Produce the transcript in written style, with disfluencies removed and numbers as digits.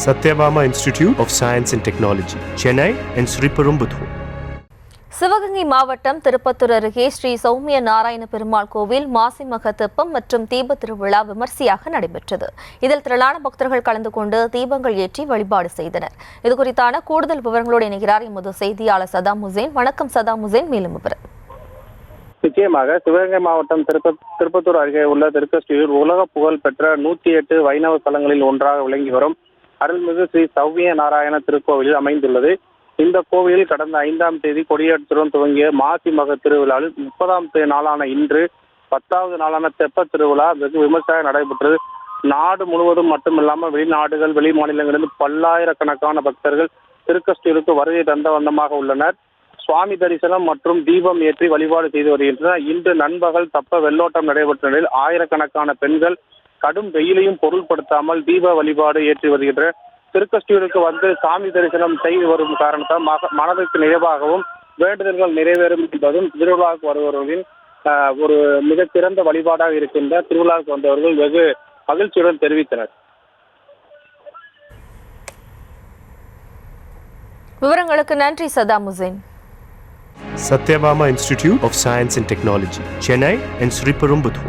Satyabama Institute of Science and Technology, Chennai and Sriperumbudur. Sivaganga மாவட்டம் திருப்பத்தூர் அருகே ஸ்ரீ சௌமிய நாராயண பெருமாள் கோவில் மாசி மக தெப்பம் மற்றும் தீப திருவிழா விமர்சையாக நடைபெற்றது. இதில் திரளான பக்தர்கள் கலந்து கொண்டு தீபங்கள் ஏற்றி வழிபாடு செய்தனர். இதுகுறித்தான கூடுதல் விவரங்களோடு இணைகிறார் எமது செய்தியாளர் சதாம் ஹுசேன். வணக்கம் சதாம் ஹுசேன், மேலும் விவரம். நிச்சயமாக சிவகங்கை மாவட்டம் திருப்பத்தூர் அருகே உள்ள திருக்கஷ்டியூர் உலக புகழ் பெற்ற 108 வைணவ ஸ்தலங்களில் ஒன்றாக விளங்கி வரும் அருள்மிகு ஸ்ரீ சௌமிய நாராயண திருக்கோவிலில் அமைந்துள்ளது. இந்த கோவிலில் கடந்த 5ஆம் தேதி கொடியேற்றத்துடன் துவங்கிய மாசி மக திருவிழாவில் 30ஆம் நாளான இன்று 10வது நாளான தெப்ப திருவிழா வெகு விமர்சையாக நடைபெற்றது. நாடு முழுவதும் மட்டுமில்லாமல் வெளிநாடுகள் வெளி மாநிலங்களிலிருந்து பல்லாயிரக்கணக்கான பக்தர்கள் திருக்கஷ்டியூருக்கு வருகை தந்த வண்ணமாக உள்ளனர். சுவாமி தரிசனம் மற்றும் தீபம் ஏற்றி வழிபாடு செய்து வருகின்றனர். இன்று நண்பகல் தப்ப வெள்ளோட்டம் நடைபெற்ற நிலையில் ஆயிரக்கணக்கான பெண்கள் கடும் வெயிலையும் பொருள்படுத்தாமல் தீப வழிபாடு ஏற்றி வருகின்றனர். திருக்கஷ்டியூருக்கு வந்து சாமி தரிசனம் செய்து வரும் காரணத்தால் மனதிற்கு நிறைவாகவும் வேண்டுதல்கள் நிறைவேறும் என்பதும் திருவிழாவுக்கு வருபவர்களின் ஒரு மிகச்சிறந்த வழிபாடாக இருக்கின்ற திருவிழாவுக்கு வந்தவர்கள் வெகு மகிழ்ச்சியுடன் தெரிவித்தனர். விவரங்களுக்கு நன்றி Saddam Hussain. Satyabama Institute of Science and Technology, Chennai and Sriperumbudur.